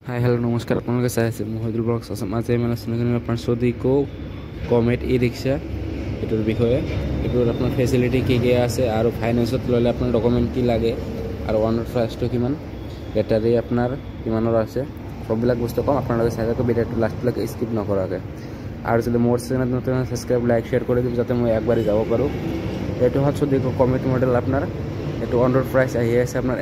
hi hello' নমস্কাৰ আপোনালোকে চাই আছে মহিদুল ব্লগছ আছে আজি আমি আলোচনা কৰিম আপোনাৰ চদিকো কমেট ই ৰিক্সা এইটোৰ বিষয়ে এইটোৰ আপোনাৰ ফেচিলিটি কি কি আছে আৰু ফাইনেন্সত ল'লে আপোনাৰ ডকুমেণ্ট কি লাগে আৰু ওৱানৰ প্ৰাইচটো কিমান বেটাৰী আপোনাৰ কিমানৰ আছে সববিলাক বস্তু কম আপোনালোকে চাই থাকক ভিডিঅ'টো লাষ্টলৈকে স্কিপ নকৰাকৈ আৰু যদি মোৰ চেনেলত নতুন সাবস্ক্ৰাইব লাইক শ্বেয়াৰ কৰি দিব যাতে মই একবাৰেই যাব পাৰোঁ এইটো হ'ল চদিকো কমেট মডেল আপোনাৰ এইটো অন ৰোড প্ৰাইচ আহি আছে আপোনাৰ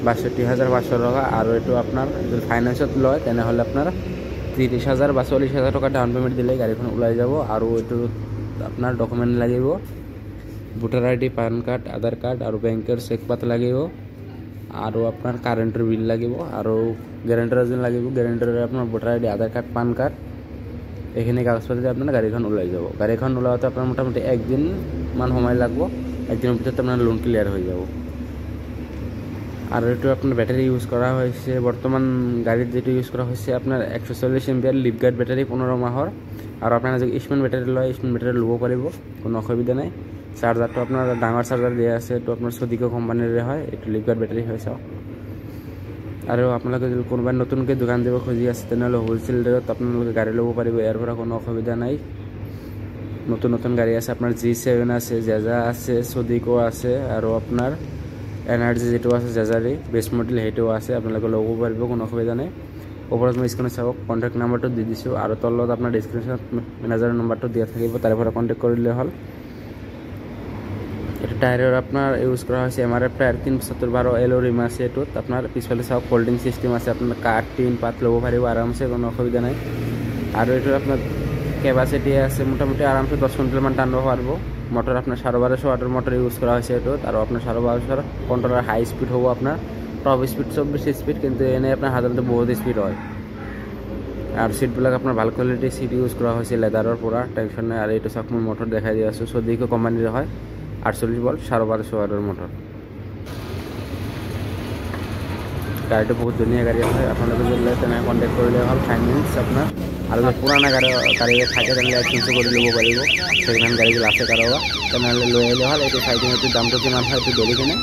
1,62,500 টাকা আৰু এইটো আপোনাৰ যদি ফাইনেন্সত লয় তেনেহ'লে আপোনাৰ 30,000 বা 40,000 টকা ডাউন পেমেণ্ট দিলে গাড়ীখন ওলাই যাব আৰু এইটো আপোনাৰ ডকুমেণ্ট লাগিব ভোটাৰ আইডি পান কাৰ্ড আধাৰ কাৰ্ড আৰু বেংকৰ চেক পাত লাগিব আৰু আপোনাৰ কাৰেণ্টৰ বিল লাগিব আৰু গেৰেণ্টাৰ এজন লাগিব গেৰেণ্টাৰে আপোনাৰ ভোটাৰ আইডি আধাৰ কাৰ্ড পান কাৰ্ড এইখিনি কাগজ পাতি আপোনাৰ গাড়ীখন ওলাই যাব গাড়ীখন ওলাওঁতে আপোনাৰ মোটামুটি একদিনমান সময় লাগিব একদিনৰ ভিতৰত আপোনাৰ লোন ক্লিয়াৰ হৈ যাব আৰু এইটো আপোনাৰ বেটাৰী ইউজ কৰা হৈছে বৰ্তমান গাড়ীত যেটো ইউজ কৰা হৈছে আপোনাৰ 140 এম্পিয়াৰ লিড গাৰ্ড বেটাৰী 15 মাহৰ আৰু আপোনাৰ যদি স্পিন বেটাৰী লয় স্পিন বেটাৰী ল'ব পাৰিব কোনো অসুবিধা নাই চাৰ্জাৰটো আপোনাৰ ডাঙৰ চাৰ্জাৰ দিয়া আছে এইটো আপোনাৰ চদিকো কোম্পানীৰে হয় এইটো লিড গাৰ্ড বেটাৰী হয় চাওক আৰু আপোনালোকে যদি কোনোবা নতুনকৈ দোকান দিব খুজি আছে তেনেহ'লে হোলচেল ৰেটত আপোনালোকে গাড়ী ল'ব পাৰিব ইয়াৰ পৰা কোনো অসুবিধা নাই নতুন গাড়ী আছে আপোনাৰ G7 আছে জেজা আছে চদিকো আছে আৰু আপোনাৰ এনাৰ্জি যেটো আছে জেজাৰি বেস মডেল হেটো আছে আপোনালোকে ল'ব পাৰিব কোনো অসুবিধা নাই ওপৰত মই স্ক্ৰীনত চাওক কন্টাক্ট নাম্বাৰটো দি দিছো আৰু তলত আপোনাৰ ডেসক্ৰিপচনত মেনেজাৰৰ নাম্বাৰটো দিয়া থাকিব তাৰ পৰা কন্টাক্ট কৰিলে হ'ল এটা টায়াৰৰ আপোনাৰ ইউজ কৰা হৈছে MRF টায়াৰ 375 এলো ৰিম আছে এটোত আপোনাৰ পিছফালে চাওক ফোল্ডিং সিস্টেম আছে আপোনাৰ কাট টিন পাত ল'ব পাৰিব আৰামছে কোনো অসুবিধা নাই আৰু এটো আপোনাৰ ক্যাপাসিটি আছে মোটামুটি আৰামছে 10 কুইন্টাল মান টানিব পাৰিব মোটর আপনার 1250 ওয়াটের মোটর ইউজ করা হয়েছে এটো আর আপনার 1250 কন্ট্রোলার হাই স্পিড হবো আপনার টপ স্পিড 24 স্পিড কিন্তু এনে আপনার সাধারণত বহুত স্পিড হয় আর সিটবিলাক আপনার ভালো কোয়ালিটি সিট ইউজ করা হয়েছে লেদারের পুরা টেনশন নাই আর এটা সব মোটর দেখাই দিয়ে আছে চদিকো কোম্পানির হয় 48 ভোল্ট 1250 ওয়াটের মোটর গাড়িটা বহুত ধুনীয়া গাড়ী আছে আপোনালোকে যদি লয় তেনে কন্টাক্ট কৰিলে হ'ল ফাইনেন্স আপোনাৰ আৰু যদি পুৰণা গাড়ী থাকে তেনেহ'লে এক্সচেঞ্জ কৰি ল'ব পাৰিব সেকেন্ড গাড়ী যদি আছে কাৰোবাৰ তেনেহ'লে লৈ আহিলে হ'ল এইটো চাই কিনে দামটো কিমান হয় এইটো ধৰি কিনে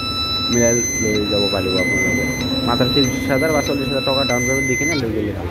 মিলাই লৈ যাব পাৰিব আপোনালোকে মাত্ৰ 30,000 বা 40,000 টকা ডাউন পেমেণ্ট দি কিনে লৈ গ'লে হ'ল